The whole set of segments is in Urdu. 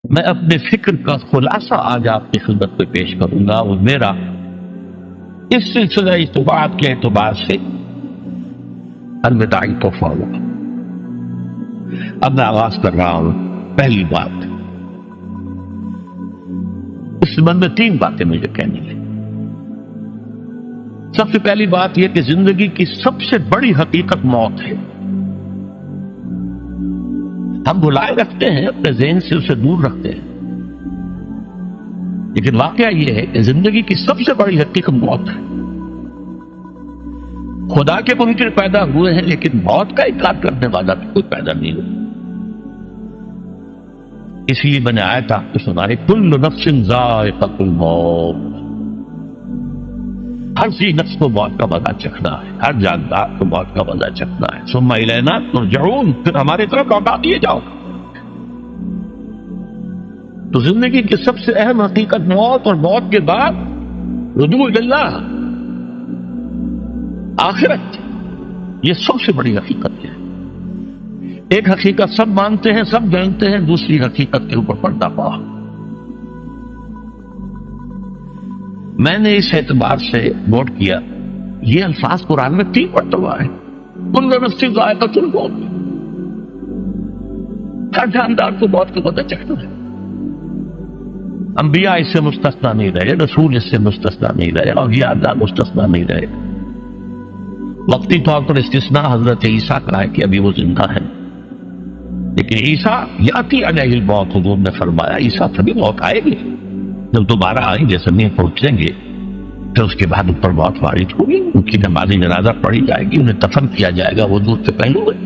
میں اپنے فکر کا خلاصہ آج آپ کی خدمت میں پیش کروں گا، وہ میرا اس سلسلہ اجتماعات کے اعتبار سے الوداعی تحفہ ہوا۔ اب میں آغاز کر رہا ہوں۔ پہلی بات، اس سبب میں 3 باتیں مجھے کہنی ہیں۔ سب سے پہلی بات یہ کہ زندگی کی سب سے بڑی حقیقت موت ہے۔ ہم بلائے رکھتے ہیں، اپنے ذہن سے اسے دور رکھتے ہیں، لیکن واقعہ یہ ہے کہ زندگی کی سب سے بڑی حقیقت موت ہے۔ خدا کے منکر پیدا ہوئے ہیں، لیکن موت کا انکار کرنے والا تو کوئی پیدا نہیں ہوا۔ اس لیے میں نے آیت آپ کو سنائی، کل نفس ذائقۃ الموت، ہر سی نفس کو موت کا مزہ چکھنا ہے، ہر جاندار کو موت کا مزہ چکھنا ہے۔ ثم الینا ترجعون، پھر ہماری طرف لوٹا دیے جاؤ۔ تو زندگی کی سب سے اہم حقیقت موت، اور موت کے بعد رجوع اللہ، آخرت، یہ سب سے بڑی حقیقت ہے۔ ایک حقیقت سب مانتے ہیں، سب جانتے ہیں، دوسری حقیقت کے اوپر پردہ پڑا۔ میں نے اس اعتبار سے نوٹ کیا، یہ الفاظ قرآن میں 3 مرتبہ ہے، کل نفس ذائقۃ الموت، ہر جاندار کو موت کا مزہ چکھنا ہے۔ انبیاء اس سے مستثنا نہیں رہے، رسول اس سے مستثنا نہیں رہے، اولیاء اللہ مستثنا نہیں رہے۔ وقتی طور پر استثناء حضرت عیسیٰ کا ہے کہ ابھی وہ زندہ ہے، لیکن عیسیٰ یاتی علیہ الموت، حضور نے فرمایا عیسیٰ تبھی موت آئے گی جب دوبارہ آئیں گے، زمین پہنچیں گے، پھر اس کے بعد اوپر موت وارد ہوگی، ان کی نماز جنازہ پڑھی جائے گی، انہیں دفن کیا جائے گا، وہ دودھ سے پہلو ہوئے،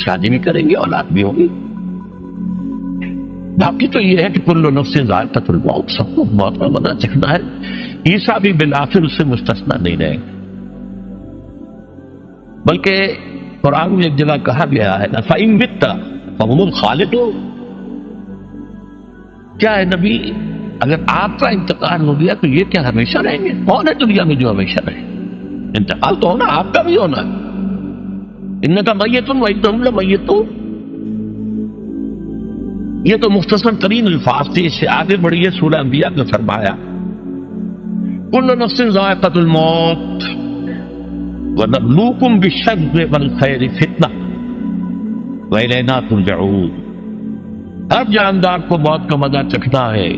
شادی بھی کریں گے، اولاد بھی ہوگی۔ باقی تو یہ ہے کہ کل نفس ذائقۃ الموت، سب کو موت کا مزہ چکھنا ہے۔ عیسیٰ بھی بالآخر اس سے مستثنا نہیں رہے، بلکہ قرآن میں ایک جگہ کہا گیا ہے فَإِن مِتَّ فَهُمُ الْخَالِدُونَ، کیا ہے نبی، اگر آپ کا انتقال ہو گیا تو یہ کیا ہمیشہ رہیں گے؟ کون ہے دنیا میں جو ہمیشہ رہے؟ انتقال تو ہونا، آپ کا بھی ہونا ہے۔ اِنَّكَ مَيِّتٌ وَإِنَّهُمْ لَمَيِّتُونَ، یہ تو مختصر ترین الفاظ تھے۔ اس سے آگے بڑھیے، سورہ انبیاء میں فرمایا كُلُّ نَفْسٍ ذَائِقَةُ الْمَوْتِ وَنَبْلُوكُمْ بِالشَّرِّ وَالْخَيْرِ فِتْنَةً وَإِلَيْنَا تُرْجَعُونَ، ہر جاندار کو موت کا مزہ چکھنا ہے،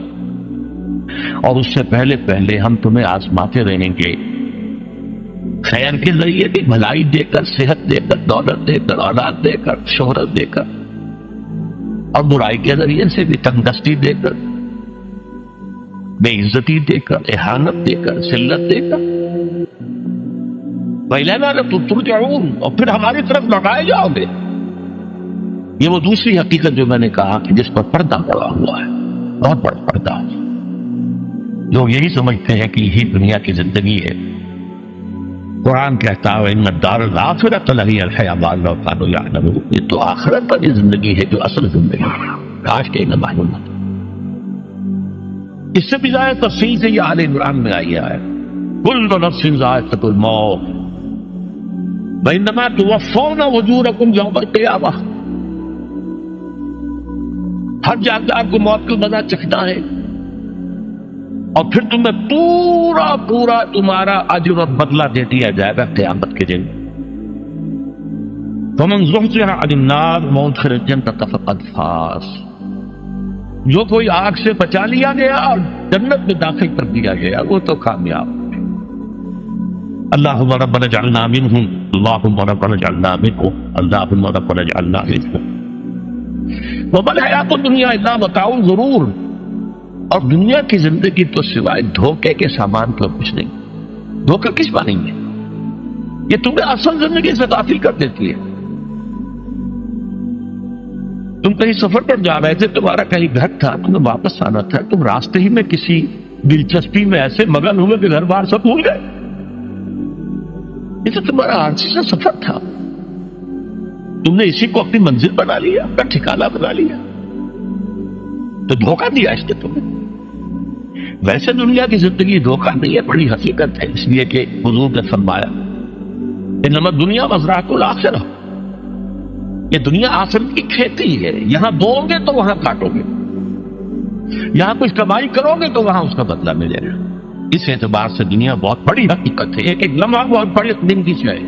اور اس سے پہلے پہلے ہم تمہیں آزماتے رہیں گے، خیر کے ذریعے بھی، بھلائی دے کر، صحت دے کر، دولت دے کر، اولاد دے کر، شہرت دے کر، اور برائی کے ذریعے سے بھی، تنگدستی دے کر، بے عزتی دے کر، اہانت دے کر، ذلت دے کر۔ وَإِلَيْنَا تُرْجَعُونَ، اور پھر ہماری طرف لوٹائے جاؤ گے۔ یہ وہ دوسری حقیقت جو میں نے کہا کہ جس پر پردہ پڑا ہوا ہے، بہت بڑا پردہ۔ لوگ یہی سمجھتے ہیں کہ یہی دنیا کی زندگی ہے۔ قرآن کہتا ہے ان الدار الآخرۃ لہی الحیوان لو کانوا یعلمون، یہ تو آخرت پر زندگی ہے جو اصل زندگی ہے، کاش کہ انہیں معلوم ہوتا۔ اس سے بھی زیادہ تفصیل سے یہ آل عمران میں آئی ہے، کل نفس ذائقۃ الموت وانما توفون اجورکم یوم القیامہ، ہر جاندار کو موت کا مزہ چکھنا ہے، اور پھر تمہیں پورا پورا تمہارا اجر اور بدلہ دے دیا جائے گا قیامت کے دن۔ فمن زحزح عن النار وادخل الجنة فقد فاز، جو کوئی آگ سے بچا لیا گیا اور جنت میں داخل کر دیا گیا وہ تو کامیاب۔ اللہم ربنا اجعلنا منہم، اللہم ربنا اجعلنا منہم، اللہم ربنا اجعلنا منہم۔ وما الحیات الدنیا الا متاع الغرور، اور دنیا کی زندگی تو سوائے دھوکے کے سامان پر کچھ نہیں۔ دھوکہ کس معنی میں؟ یہ تمہیں اصل زندگی سے غافل کر دیتی ہے۔ تم کہیں سفر پر جا رہے تھے، تمہارا کہیں گھر تھا، تمہیں واپس آنا تھا، تم راستے ہی میں کسی دلچسپی میں ایسے مگن ہوئے کہ گھر بار سب بھول گئے۔ یہ تو تمہارا عارضی سا سفر تھا، تم نے اسی کو اپنی منزل بنا لیا، اپنا ٹھکانہ بنا لیا، تو دھوکہ دیا اس نے تمہیں۔ ویسے دنیا کی زندگی دھوکہ نہیں ہے، بڑی حقیقت ہے، اس لیے کہ حضور نے فرمایا انما الدنیا مزرعۃ الآخرہ، یہ دنیا آخرت کی کھیتی ہے، یہاں بو گے تو وہاں کاٹو گے، یہاں کچھ کمائی کرو گے تو وہاں اس کا بدلہ ملے گا۔ اس اعتبار سے دنیا بہت بڑی حقیقت ہے، ایک ایک لمحہ بہت بڑی دن کی ہے،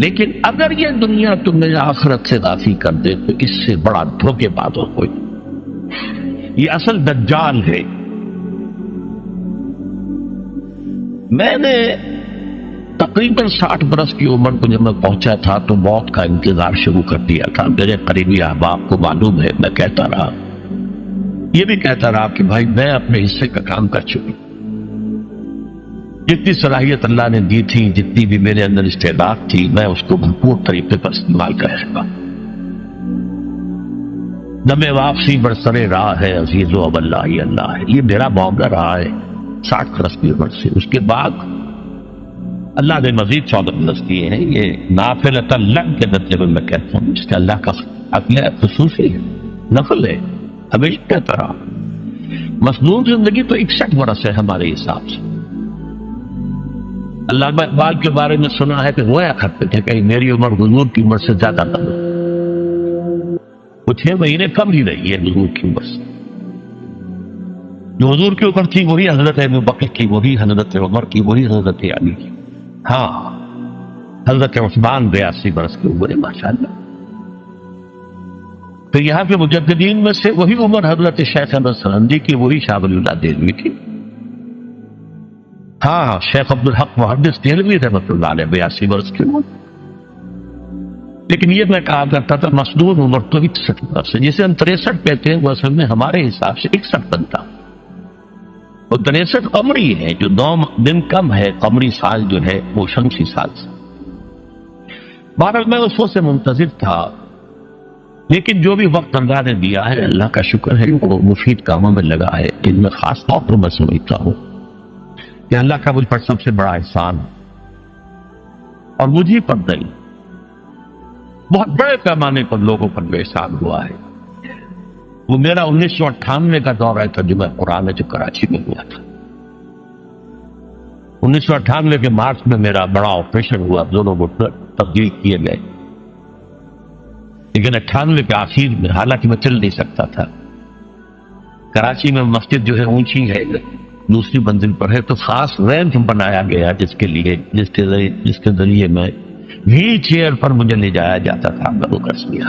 لیکن اگر یہ دنیا تمہیں آخرت سے غافل کر دے تو اس سے بڑا دھوکے باز اور کوئی۔ یہ اصل دجال ہے۔ میں نے تقریباً 60 برس کی عمر کو جب میں پہنچا تھا تو موت کا انتظار شروع کر دیا تھا۔ میرے قریبی احباب کو معلوم ہے، میں کہتا رہا، یہ بھی کہتا رہا کہ بھائی میں اپنے حصے کا کام کر چکی، جتنی صلاحیت اللہ نے دی تھی، جتنی بھی میرے اندر استعداد تھی، میں اس کو بھرپور طریقے پر استعمال کروں گا۔ دم واپسی برسر راہ ہے عزیز و اب اللہ ہی اللہ ہے، یہ میرا معاملہ رہا ہے 60 برس کی عمر سے۔ اس کے بعد اللہ نے مزید 14 برس دیے ہیں، یہ نافلۃ اللہ کے درجے میں میں کہتا ہوں، جس کا اللہ کا عقل خصوصی ہے، نفل ہے۔ ہمیشہ کہتا رہا مصنون زندگی تو 61 برس ہے ہمارے حساب سے۔ علامہ اقبال کے بارے میں سنا ہے کہ رویا کرتے تھے کہ میری عمر حضور کی عمر سے زیادہ کم ہے، وہ 6 مہینے کم ہی رہی ہے حضور کی عمر سے۔ جو حضور کی عمر تھی وہی حضرت ابوبکر کی، وہی حضرت عمر کی، وہی حضرت علی کی، ہاں حضرت عثمان 82 برس کی عمر ہے ماشاءاللہ۔ پھر یہاں کے مجددین میں سے وہی عمر حضرت شیخ احمد سرندی کی، وہی شاہ ولی اللہ دہلوی کی، ہاں شیخ عبدالحق محدث دہلوی رحمۃ اللہ علیہ 82 برس کی عمر۔ لیکن یہ میں کہا کرتا تھا مصنون عمر تو 61 برس ہے، جسے ہم 63 کہتے ہیں وہ اصل میں ہمارے حساب سے 61 بنتا، وہ 63 قمری ہے، جو 9 دن کم ہے قمری سال جو ہے وہ شمسی سال سے۔ بہرحال میں اس وقت سے منتظر تھا، لیکن جو بھی وقت اللہ نے دیا ہے اللہ کا شکر ہے وہ مفید کاموں میں لگا ہے۔ ان میں خاص طور پر میں سمجھتا ہوں کہ اللہ کا مجھ پر سب سے بڑا احسان، اور مجھے پر نہیں، بہت بڑے پیمانے پر لوگوں پر بے احسان ہوا ہے، وہ میرا 1998 کا دور ہے ترجمہ قرآن ہے جو کراچی میں ہوا تھا۔ 1998 کے مارچ میں میرا بڑا آپریشن ہوا، دونوں گھٹنے تبدیل کیے گئے، لیکن 98 کے آخر میں حالانکہ میں چل نہیں سکتا تھا، کراچی میں مسجد جو ہے اونچی ہے، دوسری منزل پر ہے، تو خاص ریمپ بنایا گیا جس کے ذریعے میں ویل چیئر پر مجھے لے جایا جاتا تھا۔ میں وہ کر لیا۔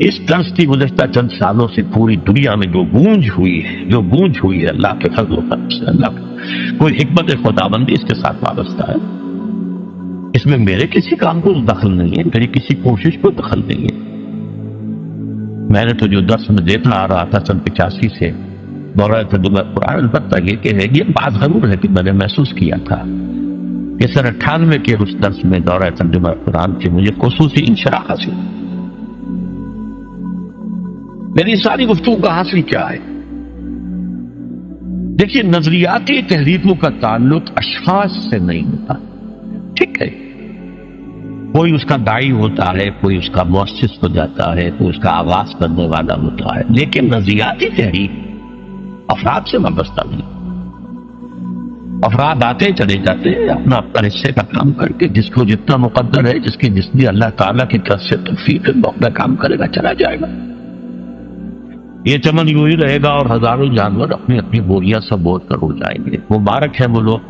اس طرز کی گزشتہ چند سالوں سے پوری دنیا میں جو گونج ہوئی ہے اللہ کے فضل و کرم سے، اللہ کوئی حکمت خداوندی اس کے ساتھ وابستہ ہے، اس میں میرے کسی کام کو دخل نہیں ہے، میری کسی کوشش کو دخل نہیں ہے۔ میں نے تو جو درس میں دیتا آ رہا تھا 85 سے دورہ ترجمہ قرآن، البتہ یہ بات ضرور ہے کہ میں نے محسوس کیا تھا کہ 98 کے اس درس میں دورہ ترجمہ قرآن سے مجھے خصوصی انشراح حاصل۔ میری ساری گفتگو کا حاصل کیا ہے؟ دیکھیے، نظریاتی تحریکوں کا تعلق اشخاص سے نہیں ہوتا، ٹھیک ہے، کوئی اس کا داعی ہوتا ہے، کوئی اس کا مؤسس ہو جاتا ہے، کوئی اس کا آغاز کرنے والا ہوتا ہے، لیکن نظریاتی تحریک افراد سے وابستہ نہیں۔ افراد آتے چلے جاتے ہیں اپنا حصے کا کام کر کے، جس کو جتنا مقدر ہے، جس کی اللہ تعالیٰ کی طرف سے توفیق ہے، وہ اپنا کام کرے گا، چلا جائے گا۔ یہ چمن یوں ہی رہے گا اور ہزاروں جانور اپنی اپنی بولیاں سب بول کر اڑ جائیں گے۔ مبارک ہے وہ لوگ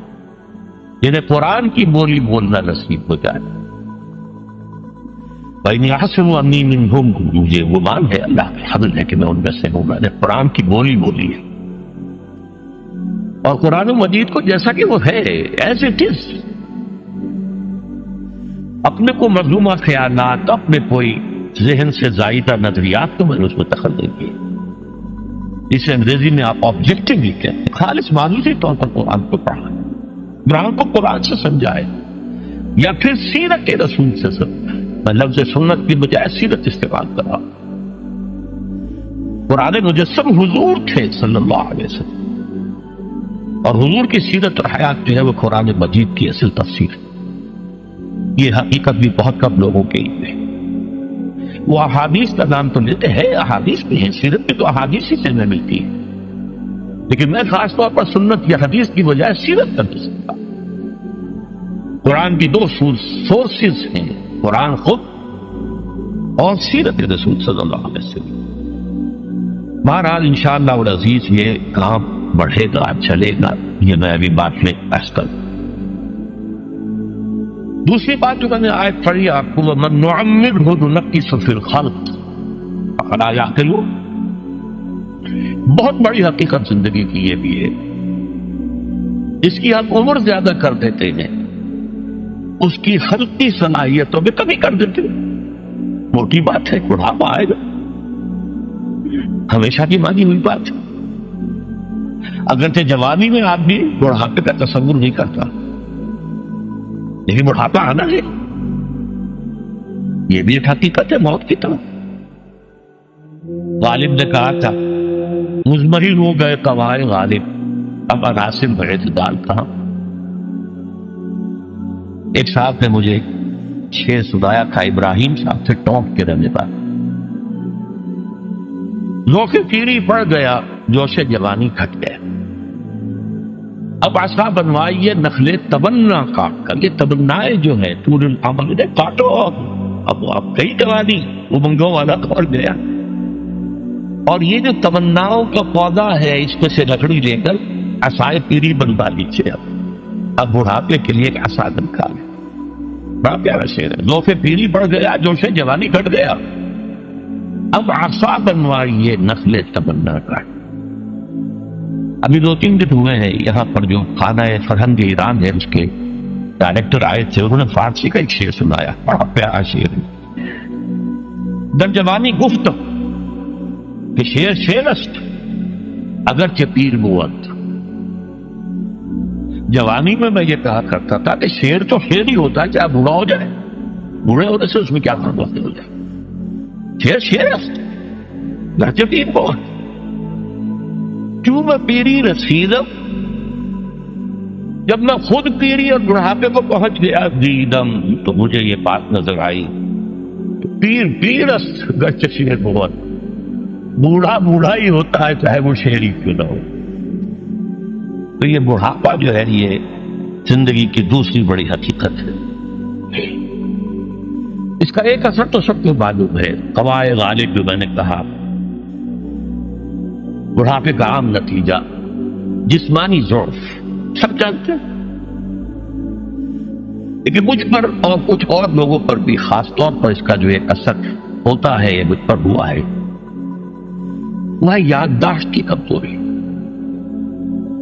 جنہیں قرآن کی بولی بولنا نصیب ہو جائے۔ بھائی حسن امین منہم، مجھے گمان ہے، اللہ کے فضل ہے کہ میں ان میں سے ہوں، میں نے قرآن کی بولی بولی ہے، اور قرآن مجید کو جیسا کہ وہ ہے ایز اٹ از، اپنے کو مظلومہ خیالات، اپنے کوئی ذہن سے زائدہ نظریات کو میں نے اس میں دخل نہیں کیا، اسے انگریزی میں آپ آبجیکٹیولی کہتے ہیں، خالص معلومی طور پر قرآن کو پڑھا ہے، قرآن کو قرآن سے سمجھا ہے، یا پھر سیرت رسول سے سمجھا ہے۔ میں لفظ سنت کی بجائے سیرت استعمال کر رہا ہوں۔ قرآن مجسم حضور تھے صلی اللہ علیہ وسلم، اور حضور کی سیرت اور حیات جو ہے وہ قرآن مجید کی اصل تفسیر ہے۔ یہ حقیقت بھی بہت کم لوگوں کے علم ہے۔ وہ احادیث کا نام تو لیتے ہیں، احادیث بھی ہیں، سیرت بھی تو احادیث ہی سے میں ملتی ہے، لیکن میں خاص طور پر سنت یا حدیث کی بجائے سیرت کا سکتا۔ قرآن کی 2 سورسز ہیں، قرآن خود اور سیرت رسول صلی اللہ علیہ وسلم. بہرحال انشاءاللہ العزیز یہ کام بڑھے گا، چلے گا، یہ میں ابھی بات میں بحث کروں. دوسری بات جو میں نے آیت پڑھی آپ کو، وَمَن نُعَمِّرْهُ نُنَكِّسْهُ فِي الْخَلْقِ أَفَلَا يَعْقِلُونَ. بہت بڑی حقیقت زندگی کی یہ بھی ہے، اس کی ہم عمر زیادہ کر دیتے ہیں، اس کی خلقی صلاحیتوں میں کمی کر دیتے ہیں. موٹی بات ہے، بڑھاپا آئے گا، ہمیشہ کی مانی ہوئی بات ہے. اگرچہ جوانی میں آدمی بڑھاپے کا تصور نہیں کرتا، لیکن بڑھاپا آنا ہے، یہ بھی ایک حقیقت ہے موت کی طرح. غالب نے کہا تھا مزمحل ہو گئے قوائے غالب، اب عناصر بڑے اعتدال کہاں. ایک صاحب نے مجھے شعر سنایا تھا، ابراہیم صاحب سے ٹونک کے رہنے پر، ذوق پیری پڑ گیا، جوش جوانی گھٹ گیا، اب عصا بنوائیے نخلے تمنا کاٹ کر. یہ تمنائیں جو ہے طول العمر نے کاٹو، اب کئی جوانی امنگوں والا دور گیا، اور یہ جو تمناؤں کا پودا ہے اس میں سے لکڑی لے کر عصائے پیری بنوا لیجیے. اب بڑھاپے کے لیے ایک عصا نکالے. بڑا پیارا شعر ہے، ذوق پیری بڑھ گیا، جوش جوانی گھٹ گیا، اب عصا بنوائیے نخل تمنا کاٹ. ابھی 2-3 دن ہوئے ہیں یہاں پر جو خانہ فرہنگ ایران ہے اس کے ڈائریکٹر آئے تھے، انہوں نے فارسی کا ایک شعر سنایا، بڑا پیارا شعر ہے. در جوانی گفت کہ شعر شعر است اگرچہ پیر بود. جوانی میں یہ کہا کرتا تھا کہ شعر تو شعر ہی ہوتا ہے، چاہے بوڑھا ہو جائے، بوڑھے ہونے سے اس میں کیا فرق ہو جائے. شعر شعر است اگرچہ پیر بود. کیوں میں پیری رسیدم، جب میں خود پیری اور بڑھاپے کو پہنچ گیا، دیدم تو مجھے یہ بات نظر آئی، پیر پیر است اگرچہ شعر بود. بوڑھا بوڑھا ہی ہوتا ہے چاہے وہ شعر ہی کیوں نہ ہو. تو یہ بڑھاپا جو ہے یہ زندگی کی دوسری بڑی حقیقت ہے. اس کا ایک اثر تو سب کو معلوم ہے، قوائے غالب جو میں نے کہا، بڑھاپے کا عام نتیجہ جسمانی ضعف، سب جانتے ہیں. لیکن مجھ پر اور کچھ اور لوگوں پر بھی خاص طور پر اس کا جو ایک اثر ہوتا ہے، یہ مجھ پر ہوا ہے، وہ ہے یادداشت کی کمزوری.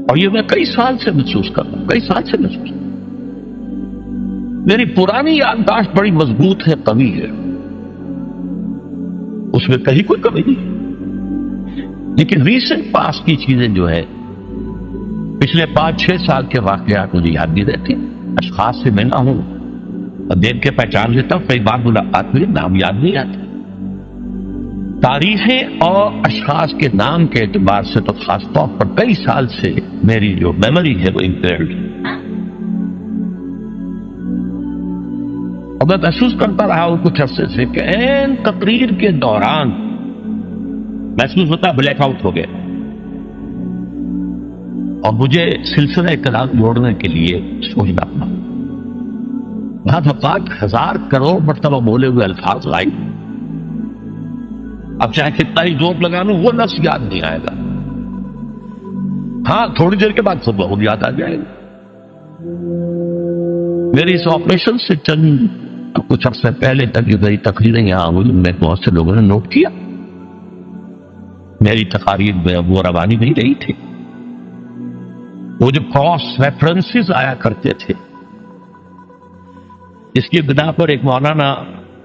اور یہ میں کئی سال سے محسوس کر رہا ہوں، کئی سال سے محسوس. میری پرانی یادداشت بڑی مضبوط ہے، قوی ہے، اس میں کہیں کوئی کمی نہیں. لیکن ریسنٹ پاس کی چیزیں جو ہے، پچھلے 5-6 سال کے واقعات مجھے یاد نہیں رہتے. اشخاص سے ملنا ہوں اور دیکھ کے پہچان لیتا ہوں، کئی بار ملاقات میں نام یاد نہیں آتے. تاریخیں اور اشخاص کے نام کے اعتبار سے تو خاص طور پر کئی سال سے میری جو میموری ہے وہ امپیئرڈ ہے. اور میں محسوس کرتا رہا ہوں کچھ عرصے سے کہ این تقریر کے دوران محسوس ہوتا بلیک آؤٹ ہو گیا، اور مجھے سلسلہ کلام جوڑنے کے لیے سوچنا پڑا. بعض اوقات 1000 کروڑ مرتبہ بولے ہوئے الفاظ لائے، اب چاہے کتنا ہی زور لگا لوں وہ لفظ یاد نہیں آئے گا. ہاں تھوڑی دیر کے بعد سب بہت یاد آ جائے گا. میری اس آپریشن سے چند کچھ عرصے پہلے تک جو میری تقریریں یہاں ہوئی، ان میں بہت سے لوگوں نے نوٹ کیا، میری تقاریر میں وہ روانی نہیں رہی تھی. وہ جو کراس ریفرنسز آیا کرتے تھے، اس کی بنا پر ایک مولانا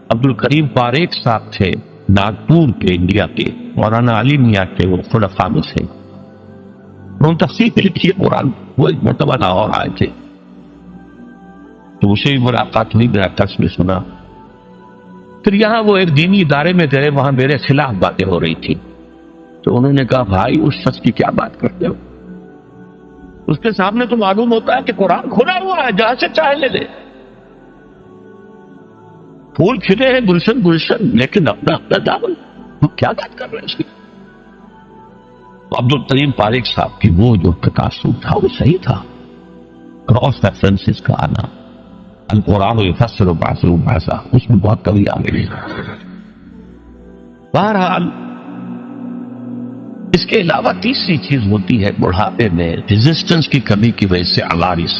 عبد الکریم فاریق صاحب تھے ناگپور کے، انڈیا کے، مولانا علی میاں کے، وہ خلفاء میں سے. انہوں نے تفسیر لکھی ہے قرآن. وہ ایک مرتبہ لاہور آئے تھے تو اسے بھی ملاقات ہوئی، میرا درس میں سنا. پھر یہاں وہ ایک دینی ادارے میں گئے، وہاں میرے خلاف باتیں ہو رہی تھی. تو انہوں نے کہا بھائی اس شخص کی کیا بات کرتے ہو، اس کے سامنے تو معلوم ہوتا ہے کہ قرآن کھلا ہوا ہے، جہاں سے چاہے لے لے، پھول کھلے ہیں گلشن گلشن، لیکن اپنا اپنا دامن، کیا بات کر رہے ہیں اس کی. عبد الکریم فاریق صاحب کی وہ جو تقاصر تھا وہ صحیح تھا، کراس ریفرنسز کا آنا. القرآن یفسر بعضه بعضا، اس میں بہت کمی آ گئی۔ بہرحال اس کے علاوہ تیسری چیز ہوتی ہے بڑھاپے میں ریزسٹنس کی کمی کی وجہ سے عوارض۔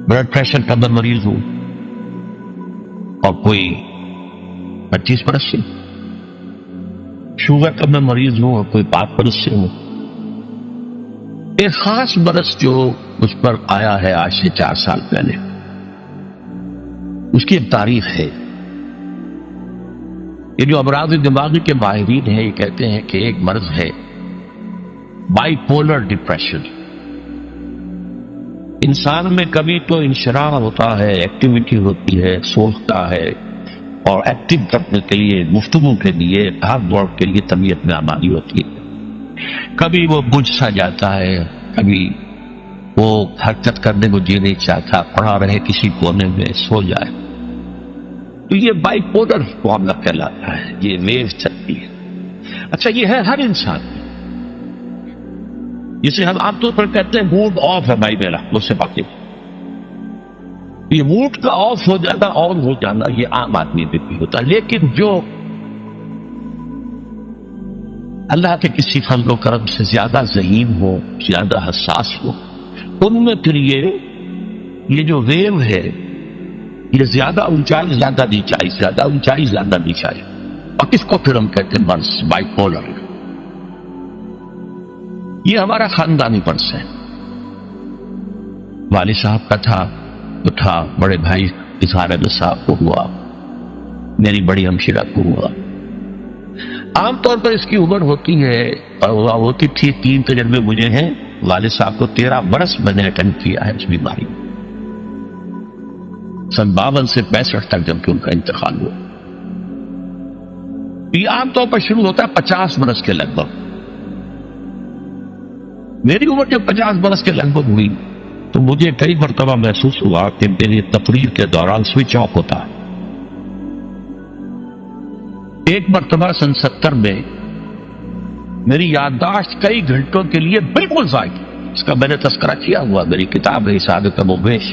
بلڈ پریشر کا میں مریض ہوں اور کوئی 25 برس سے، شوگر کا میں مریض ہوں اور کوئی 5 برس سے ہوں۔ ایک خاص برس جو مجھ پر آیا ہے آج سے 4 سال پہلے، اس کی ایک تاریخ ہے۔ یہ جو امراض دماغی کے ماہرین ہیں یہ کہتے ہیں کہ ایک مرض ہے بائی پولر ڈپریشن۔ انسان میں کبھی تو انشراح ہوتا ہے، ایکٹیویٹی ہوتی ہے، سوچتا ہے اور ایکٹیو کرنے کے لیے، گفتگو کے لیے، بھاگ دوڑ کے لیے طبیعت میں آمادی ہوتی ہے۔ کبھی وہ بجھ سا جاتا ہے، کبھی وہ حرکت کرنے کو جی نہیں چاہتا، پڑا رہے کسی کونے میں، سو جائے۔ تو یہ بائی پولر معاملہ کہلاتا ہے، یہ ویو چلتی ہے۔ اچھا یہ ہے ہر انسان میں، جسے ہم عام طور پر کہتے ہیں موڈ آف ہے بھائی میرا، مجھ سے باتیں۔ یہ موڈ کا آف ہو جانا، آن ہو جانا، یہ عام آدمی میں بھی ہوتا ہے۔ لیکن جو اللہ کے کسی فضل و کرم سے زیادہ ذہین ہو، زیادہ حساس ہو، ان میں پھر یہ جو ویو ہے یہ زیادہ اونچائی زیادہ نیچائی، زیادہ اونچائی زیادہ نیچائی، اور کس کو پھر ہم کہتے ہیں مرض بائی پولر۔ یہ ہمارا خاندانی مرض ہے۔ والد صاحب کا تھا تو تھا، بڑے بھائی اظہار احمد صاحب کو ہوا، میری بڑی ہمشیرہ کو ہوا۔ عام طور پر اس کی عمر ہوتی ہے اور ہوتی تھی، 3 تجربے مجھے ہیں، والد صاحب کو 13 برس میں نے اٹینڈ کیا ہے اس بیماری میں، سن 52 سے 65 تک جب کہ ان کا انتقال ہوا۔ یہ عام طور پر شروع ہوتا ہے 50 برس کے لگ بھگ۔ میری عمر جب 50 برس کے لگ بھگ ہوئی تو مجھے کئی مرتبہ محسوس ہوا کہ میری تقریر کے دوران سوئچ آف ہوتا ہے۔ ایک مرتبہ سن 70 میں میری یادداشت کئی گھنٹوں کے لیے بالکل ضائع، اس کا میں نے تذکرہ کیا ہوا، میری کتاب ہے حساب کم و بیش،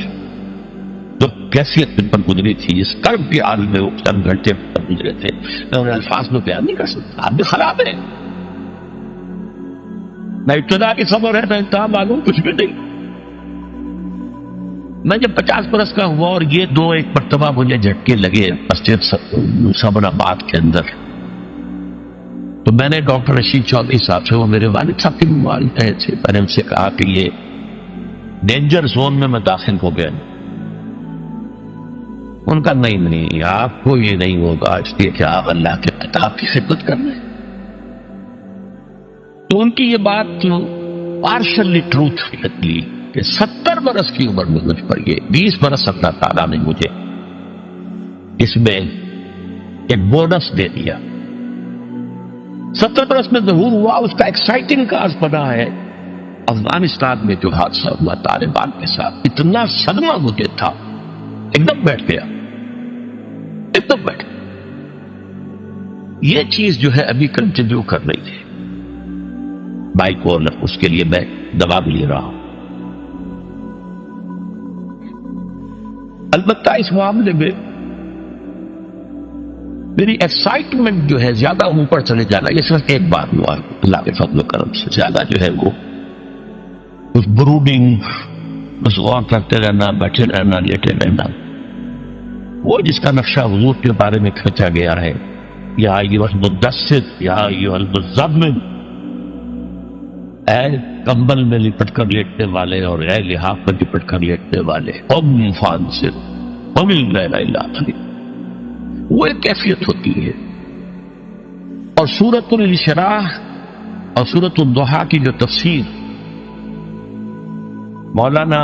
جو کیفیت پر گزری تھی، جس کرب کے عالم میں وہ چند گھنٹے پر گزرے تھے، میں انہیں الفاظ میں بیان نہیں کر سکتا۔ آپ بھی خراب ہے، نہ ابتدا کی خبر ہے نہ انتہا معلوم، کچھ بھی نہیں۔ میں جب 50 برس کا ہوا اور یہ دو ایک مرتبہ مجھے جھٹکے لگے مسجد سبن آباد کے اندر، تو میں نے ڈاکٹر رشید چودھری صاحب سے، وہ میرے والد صاحب کے والد تھے، میں نے ان سے کہا کہ یہ ڈینجر زون میں داخل ہو گیا۔ ان کا نہیں، آپ کو یہ نہیں ہوگا، اس لیے کہ آپ اللہ کے کتاب کی خدمت کر رہے ہیں۔ تو ان کی یہ بات پارشلی ٹروتھ نکلی کہ 70 برس کی عمر میں مجھ پر یہ 20 برس اللہ تعالیٰ نے مجھے اس میں ایک بونس دے دیا۔ 70 برس میں ظہور ہوا، اس کا ایکسائٹنگ کاز بنا ہے افغانستان میں جو حادثہ ہوا طالبان کے ساتھ، اتنا صدمہ مجھے تھا، ایک دم بیٹھ گیا، ایک دم بیٹھ گیا۔ یہ چیز جو ہے ابھی کنٹینیو کر رہی ہے بائی پولر، اس کے لیے میں دوا بھی لے رہا ہوں۔ البتہ اس معاملے میں میری ایکسائٹمنٹ جو ہے زیادہ اوپر چلے جانا، یہ صرف ایک بات ہوا اللہ کے فضل و کرم سے، زیادہ جو ہے وہ اس بروڈنگ، بس غور کرتے رہنا، بیٹھے رہنا، لیٹے رہنا، وہ جس کا نقشہ حضور کے بارے میں کھینچا گیا ہے، یا ایھا المدثر یا ایھا المزمل، اے کمبل میں لپٹ کر لیٹنے والے اور اے لحاف میں لپٹ کر لیٹنے والے، قم فانذر قم اللیل الا قلیلا، وہ ایک کیفیت ہوتی ہے۔ اور سورۃ الانشراح اور سورۃ الضحیٰ کی جو تفسیر مولانا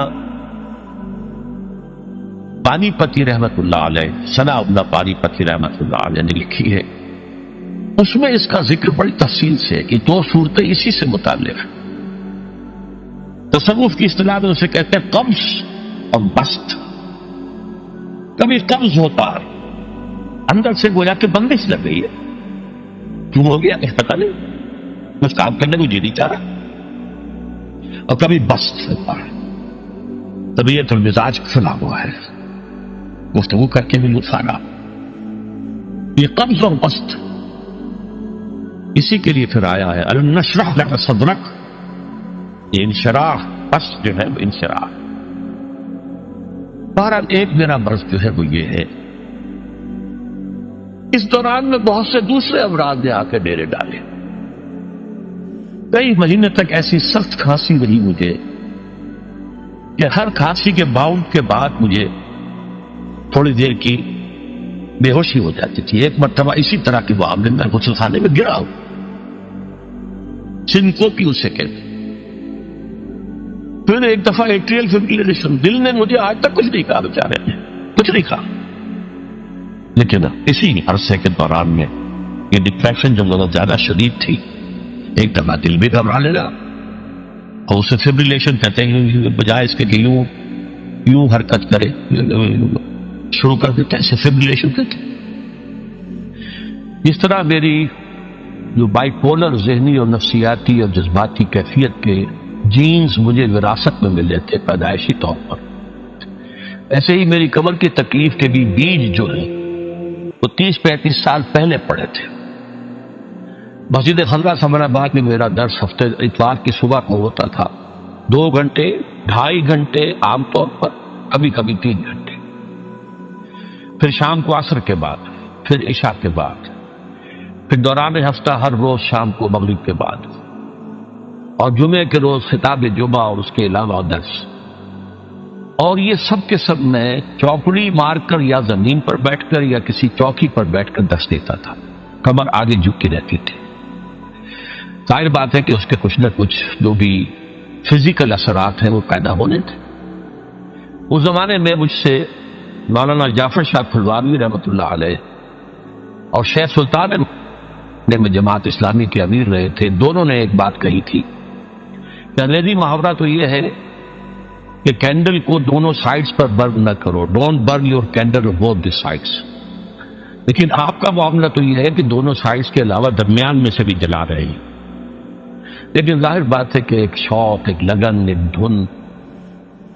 پانی پتی رحمت اللہ علیہ، ثناء اللہ پانی پتی رحمت اللہ علیہ نے لکھی ہے، اس میں اس کا ذکر بڑی تفصیل سے کہ 2 صورتیں اسی سے متعلق ہیں۔ تصوف کی اصطلاح میں اسے کہتے ہیں قبض اور بسط۔ کبھی قبض ہوتا ہے، اندر سے گویا کہ بندش لگ گئی ہے، کیوں ہو گیا کہ پتہ نہیں، کچھ کام کرنے کو جی نہیں چاہ رہا، اور کبھی بسط ہوتا ہے، طبیعت المزاج کھلا ہوا ہے، گفتگو کر کے بھی لطف آ رہا۔ یہ قبض اور بسط اسی کے لیے پھر آیا ہے الم نشرح لک صدرک، یہ انشراح، بسط جو ہے وہ انشراح۔ بہرحال ایک میرا مرض جو ہے وہ یہ ہے، اس دوران میں بہت سے دوسرے امراض نے آ کے ڈیرے ڈالے۔ کئی مہینے تک ایسی سخت کھانسی رہی مجھے کہ ہر کھانسی کے باؤنڈ کے بعد مجھے تھوڑی دیر کی بے ہوشی ہو جاتی تھی۔ ایک مرتبہ اسی طرح کے معاملے میں غسل خانے میں گرا ہوں، سنکوپی اسے کہتے۔ پھر ایک دفعہ ایٹریل فبریلیشن، دل نے مجھے آج تک کچھ نہیں کہا، بیچارے نے کچھ نہیں کہا، لیکن اسی عرصے کے دوران میں یہ ڈپریشن جو بہت زیادہ شدید تھی، ایک دفعہ دل بھی گھبرا لینا، اور اسے فبریلیشن کہتے ہیں، بجائے اس کے کہ یوں حرکت کرے شروع کر دیتے ہیں، اسے فبریلیشن کہتے ہیں۔ اس طرح میری جو بائی پولر ذہنی اور نفسیاتی اور جذباتی کیفیت کے جینز مجھے وراثت میں ملے تھے پیدائشی طور پر، ایسے ہی میری کمر کی تکلیف کے بھی بیج جو ہیں وہ 30-35 سال پہلے پڑے تھے۔ مسجد خضرہ ثمر آباد میں میرا درس ہفتے اتوار کی صبح کو ہوتا تھا، 2 گھنٹے 2.5 گھنٹے عام طور پر، کبھی کبھی 3 گھنٹے، پھر شام کو عصر کے بعد، پھر عشاء کے بعد، پھر دوران ہفتہ ہر روز شام کو مغرب کے بعد، اور جمعے کے روز خطاب جمعہ اور اس کے علاوہ درس۔ اور یہ سب کے سب میں چوکڑی مار کر یا زمین پر بیٹھ کر یا کسی چوکی پر بیٹھ کر درس دیتا تھا، کمر آگے جھکی رہتی تھی۔ ظاہر بات ہے کہ اس کے کچھ نہ کچھ جو بھی فزیکل اثرات ہیں وہ پیدا ہونے تھے۔ اس زمانے میں مجھ سے مولانا جعفر شاہ پھلواری رحمۃ اللہ علیہ اور شیخ سلطان میں جماعت اسلامی کے امیر رہے تھے، دونوں نے ایک بات کہی تھی کہ انگریزی محاورہ تو یہ ہے کہ کینڈل کو دونوں سائڈز پر برن نہ کرو، don't burn your candle both the sides, لیکن آپ کا معاملہ تو یہ ہے کہ دونوں سائڈز کے علاوہ درمیان میں سے بھی جلا رہے ہیں۔ لیکن ظاہر بات ہے کہ ایک شوق، ایک لگن، ایک دھن،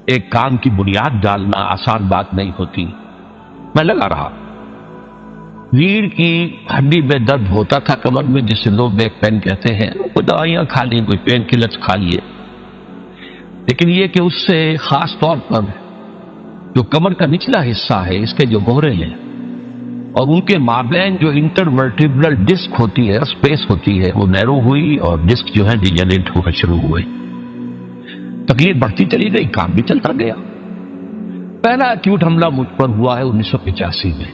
ایک کام کی بنیاد ڈالنا آسان بات نہیں ہوتی۔ میں لگا رہا، ریڑھ کی ہڈی میں درد ہوتا تھا کمر میں، جسے لوگ بیک پین کہتے ہیں، کوئی دوائیاں کھا لی، کوئی پین کلرز کھا لیے، لیکن یہ کہ اس سے خاص طور پر جو کمر کا نچلا حصہ ہے، اس کے جو گہرے ہیں اور ان کے مابین جو انٹرورٹیبرل ڈسک ہوتی ہے، اسپیس ہوتی ہے، وہ نیرو ہوئی اور ڈسک جو ہے ڈیجنریٹ ہونا شروع ہوئے۔ تکلیف بڑھتی چلی گئی، کام بھی چلتا گیا۔ پہلا ایکیوٹ حملہ مجھ پر ہوا ہے 1985 میں۔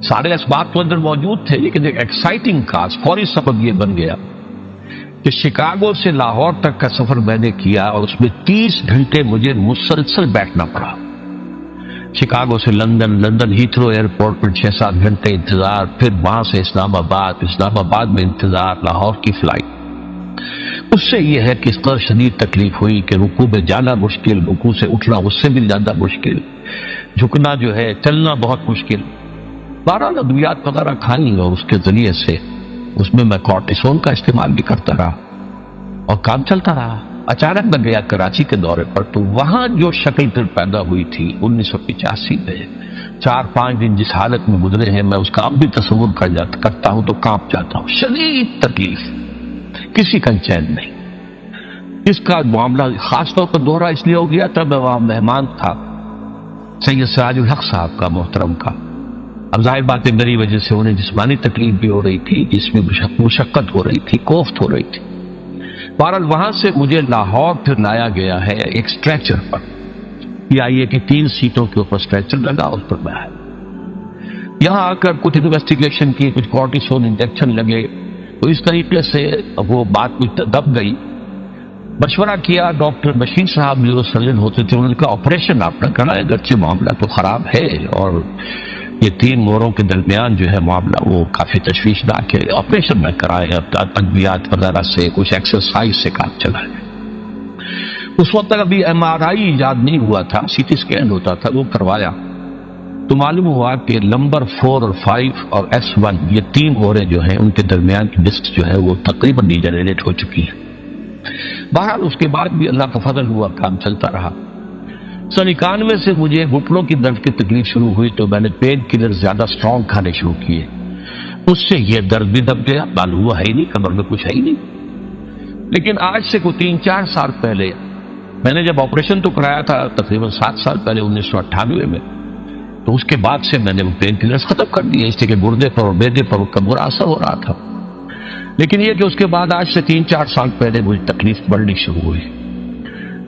سارے اسباب تو اندر موجود تھے، لیکن ایک ایکسائٹنگ کاز، فوری سبب یہ بن گیا کہ شکاگو سے لاہور تک کا سفر میں نے کیا اور اس میں 30 گھنٹے مجھے مسلسل بیٹھنا پڑا۔ شکاگو سے لندن، لندن ہیتھرو ایئرپورٹ پر 6-7 گھنٹے انتظار، پھر وہاں سے اسلام آباد، اسلام آباد میں انتظار، لاہور کی فلائٹ۔ اس سے یہ ہے کہ اس قدر شدید تکلیف ہوئی کہ رکوع میں جانا مشکل، رکوع سے اٹھنا اس سے بھی زیادہ مشکل، جھکنا جو ہے، چلنا بہت مشکل۔ 12 ادویات وغیرہ کھانی اور اس کے ذریعے سے اس میں کورٹیسون کا استعمال بھی کرتا رہا اور کام چلتا رہا۔ اچانک میں گیا کراچی کے دورے پر، تو وہاں جو شکل پھر پیدا ہوئی تھی 1985 میں، 4-5 دن جس حالت میں گزرے ہیں، میں اس کا اب بھی تصور کرتا ہوں تو کانپ جاتا ہوں۔ شدید تکلیف، کسی کا چین نہیں۔ اس کا معاملہ خاص طور پر دوہرا اس لیے ہو گیا تھا، میں وہاں مہمان تھا سید سراج الحق صاحب کا، محترم کا۔ اب ظاہر بات ہے میری وجہ سے انہیں جسمانی تکلیف بھی ہو رہی تھی، جس میں مشقت ہو رہی تھی، کوفت ہو رہی تھی۔ بہرحال وہاں سے مجھے لاہور پھر لایا گیا ہے ایک اسٹریچر پر، یہ آئیے کہ 3 سیٹوں کے اوپر اسٹریچر لگا، اس پر میں آیا۔ یہاں آ کر کچھ انویسٹیگیشن کی، کچھ کورٹیسون انجیکشن لگے، تو اس طریقے سے وہ بات کچھ دب گئی۔ مشورہ کیا ڈاکٹر بشیر صاحب جو سرجن ہوتے تھے، انہوں نے کہا آپریشن آپ نے کرنا ہے، اگرچہ معاملہ تو خراب ہے اور یہ 3 موروں کے درمیان جو ہے معاملہ وہ کافی تشویشناک ہے، آپریشن میں کرائے، ادویات وغیرہ سے، کچھ ایکسرسائز سے کام چلا ہے۔ اس وقت تک ابھی MRI ایجاد نہیں ہوا تھا، CT اسکین ہوتا تھا، وہ کروایا تو معلوم ہوا کہ نمبر 4 اور 5 اور S1 یہ 3 موریں جو ہیں ان کے درمیان کی ڈسک جو ہے وہ تقریباً ڈیجنریٹ ہو چکی ہے۔ بہرحال اس کے بعد بھی اللہ کا فضل ہوا، کام چلتا رہا۔ سن 91 سے مجھے گھٹنوں کی درد کی تکلیف شروع ہوئی تو میں نے پین کلر زیادہ اسٹرانگ کھانے شروع کیے، اس سے یہ درد بھی دب گیا، معلوم ہوا ہے ہی نہیں، کمر میں کچھ ہے ہی نہیں۔ لیکن آج سے کوئی 3-4 سال پہلے میں نے جب آپریشن تو کرایا تھا تقریباً 7 سال پہلے 1998 میں، تو اس کے بعد سے میں نے وہ پین کلرز ختم کر دیے، اس لیے کہ گردے پر اور معدے پر کا برا اثر ہو رہا تھا۔ لیکن یہ کہ اس کے بعد آج سے 3-4 سال پہلے مجھے تکلیف بڑھنی شروع ہوئی،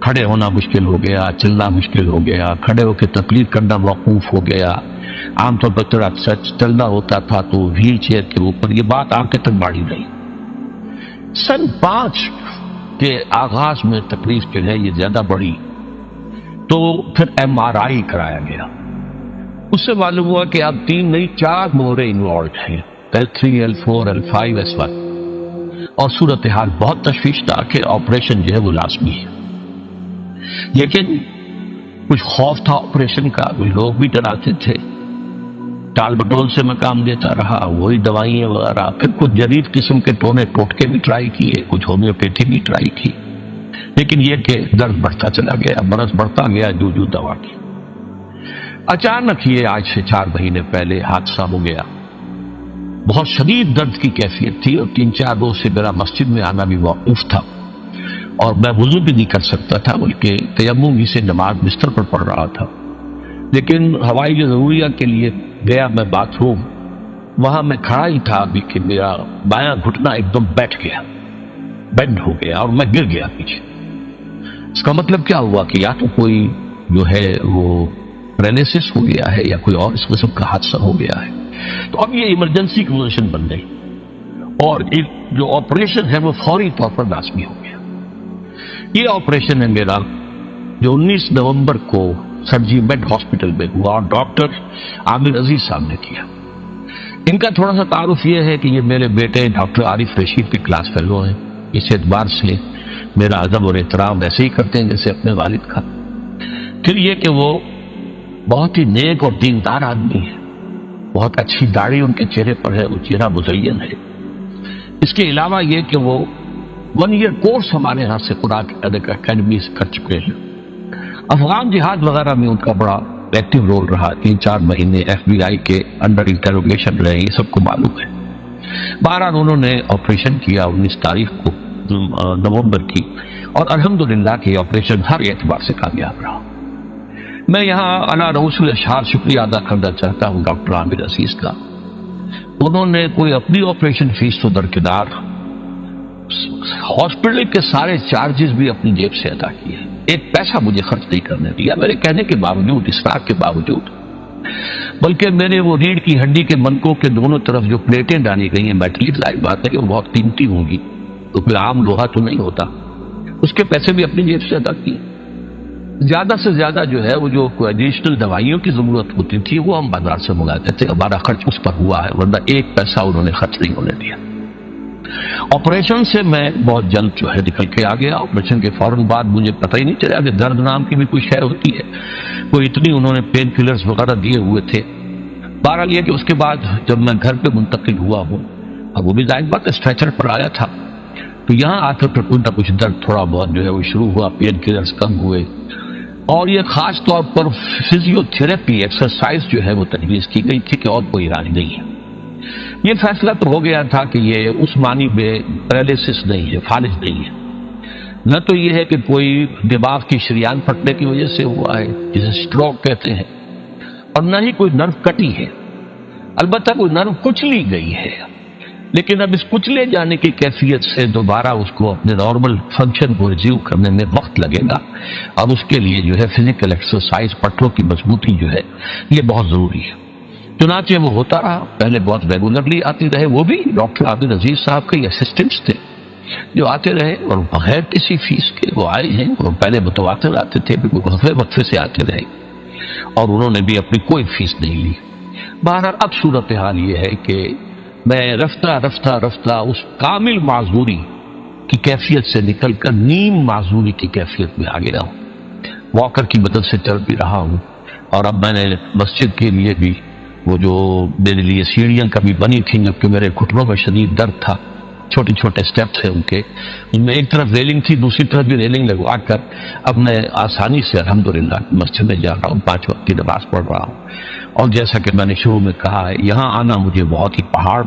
کھڑے ہونا مشکل ہو گیا، چلنا مشکل ہو گیا، کھڑے ہو کے تقریر کرنا موقوف ہو گیا۔ عام طور پر چلنا ہوتا تھا تو ویل چیئر کے اوپر، یہ بات آنکھیں تک بڑھی رہی۔ سن 5 کے آغاز میں تکلیف جو ہے یہ زیادہ بڑھی، تو پھر MRI کرایا گیا، اس سے معلوم ہوا کہ اب 3 نہیں 4 مورے انوالوڈ ہیں، L3 L4 L5 S1، اور صورتحال بہت تشویشناک ہے، آپریشن جو ہے وہ لازمی ہے۔ لیکن کچھ خوف تھا آپریشن کا، کچھ لوگ بھی ڈراتے تھے، ٹال بٹول سے میں کام دیتا رہا، وہی دوائیں وغیرہ، پھر کچھ جدید قسم کے ٹونے ٹوٹکے بھی ٹرائی کیے، کچھ ہومیوپیتھی بھی ٹرائی کی، لیکن یہ کہ درد بڑھتا چلا گیا، مرض بڑھتا گیا جو دوا کی۔ اچانک یہ آج سے 4 مہینے پہلے حادثہ ہو گیا، بہت شدید درد کی کیفیت تھی، اور 3-4 روز سے میرا مسجد میں آنا بھی موقوف تھا، اور میں وضو بھی نہیں کر سکتا تھا، بلکہ تیمم ہی سے نماز بستر پر پڑھ رہا تھا۔ لیکن ہوائی ضروریات کے لیے گیا میں باتھ روم، وہاں میں کھڑا ہی تھا ابھی کہ میرا بایاں گھٹنا ایک دم بیٹھ گیا، بینڈ ہو گیا، اور میں گر گیا پیچھے۔ اس کا مطلب کیا ہوا کہ یا تو کوئی جو ہے وہ پیرالائسس ہو گیا ہے، یا کوئی اور اس قسم کا حادثہ ہو گیا ہے۔ تو اب یہ ایمرجنسی کی پوزیشن بن گئی، اور جو آپریشن ہے وہ فوری طور پر لازمی ہو گیا۔ یہ آپریشن ہے میرا جو 19 نومبر کو سرجی میڈ ہاسپٹل میں ہوا، اور ڈاکٹر عامر عزیز صاحب نے کیا۔ ان کا تھوڑا سا تعارف یہ ہے کہ یہ میرے بیٹے ڈاکٹر عارف رشید کے کلاس فیلو ہیں، اس اعتبار سے میرا ادب اور احترام ویسے ہی کرتے ہیں جیسے اپنے والد کا۔ پھر یہ کہ وہ بہت ہی نیک اور دیندار آدمی ہے، بہت اچھی داڑھی ان کے چہرے پر ہے، وہ چہرہ مزین ہے۔ اس کے علاوہ یہ کہ وہ 1 ایئر کورس ہمارے ہاں سے قرآن اکیڈمی سے کر چکے ہیں۔ افغان جہاد وغیرہ میں ان کا بڑا ایکٹیو رول رہا، 3-4 مہینے FBI کے انڈر انٹروگیشن رہے، یہ سب کو معلوم ہے۔ بہرحال انہوں نے آپریشن کیا 19 تاریخ کو نومبر کی، اور الحمدللہ کہ آپریشن ہر اعتبار سے کامیاب رہا۔ میں یہاں علی رؤوس الاشہار شکریہ ادا کرنا چاہتا ہوں ڈاکٹر عامر عزیز کا۔ انہوں نے کوئی اپنی آپریشن فیس تو درکنار، ہاسپٹل کے سارے چارجز بھی اپنی جیب سے ادا کیے، ایک پیسہ مجھے خرچ نہیں کرنے دیا میرے کہنے کے باوجود، اصرار کے باوجود۔ بلکہ میرے وہ ریڑھ کی ہڈی کے منکوں کے دونوں طرف جو پلیٹیں ڈالی گئی ہیں میٹلک، ظاہر بات ہے کہ وہ بہت قیمتی ہوں گی، تو کوئی عام لوہا تو نہیں ہوتا، اس کے پیسے بھی اپنی جیب سے ادا کیے۔ زیادہ سے زیادہ جو ہے وہ جو کوئی ایڈیشنل دوائیوں کی ضرورت ہوتی تھی وہ ہم بازار سے منگاتے تھے، ہمارا خرچ اس پر ہوا ہے، ورنہ ایک پیسہ انہوں نے خرچ نہیں ہونے دیا۔ آپریشن سے میں بہت جلد جو ہے نکل کے آ گیا۔ آپریشن کے فوراً بعد مجھے پتہ ہی نہیں چلا کہ درد نام کی بھی کوئی شے ہوتی ہے، کوئی اتنی انہوں نے پین کلرز وغیرہ دیے ہوئے تھے۔ بہرحال یہ کہ اس کے بعد جب میں گھر پہ منتقل ہوا ہوں، اب وہ بھی ظاہر بات اسٹریچر پر آیا تھا، تو یہاں آ کر پھر کچھ نہ کچھ درد تھوڑا بہت جو ہے وہ شروع ہوا، پین کلرز کم ہوئے، اور یہ خاص طور پر فزیو تھراپی ایکسرسائز جو ہے وہ تجویز کی گئی تھی کہ اور کوئی علاج نہیں ہے۔ یہ فیصلہ تو ہو گیا تھا کہ یہ اس معنی میں پیرالائسس نہیں ہے، فالج نہیں ہے، نہ تو یہ ہے کہ کوئی دماغ کی شریان پھٹنے کی وجہ سے ہوا ہے جسے سٹروک کہتے ہیں، اور نہ ہی کوئی نرو کٹی ہے، البتہ کوئی نرو کچلی گئی ہے، لیکن اب اس کچلے جانے کی کیفیت سے دوبارہ اس کو اپنے نارمل فنکشن کو ریزیو کرنے میں وقت لگے گا، اور اس کے لیے جو ہے فزیکل ایکسرسائز، پٹھوں کی مضبوطی جو ہے یہ بہت ضروری ہے۔ چنانچہ وہ ہوتا رہا، پہلے بہت ریگولرلی آتے رہے، وہ بھی ڈاکٹر عامر عزیز صاحب کے اسسٹنٹس تھے جو آتے رہے، اور بغیر کسی فیس کے وہ آئے ہیں، اور پہلے متواتر آتے تھے، وقفے سے آتے رہے، اور انہوں نے بھی اپنی کوئی فیس نہیں لی۔ بہرحال اب صورتحال یہ ہے کہ میں رفتہ رفتہ رفتہ اس کامل معذوری کی کیفیت سے نکل کر نیم معذوری کی کیفیت میں آ گیا ہوں، واکر کی مدد سے چل بھی رہا ہوں، اور اب میں نے مسجد کے لیے بھی وہ جو میرے لیے سیڑھیاں کبھی بنی تھیں جبکہ میرے گھٹنوں میں شدید درد تھا، چھوٹے چھوٹے سٹیپس ہیں ان کے، ان میں ایک طرف ریلنگ تھی، دوسری طرف بھی ریلنگ لگوا کر اب میں آسانی سے الحمدللہ مسجد میں جا رہا ہوں، 5 وقت کی نماز پڑھ رہا ہوں۔ اور جیسا کہ میں نے شروع میں کہا ہے، یہاں آنا مجھے بہت ہی پہاڑ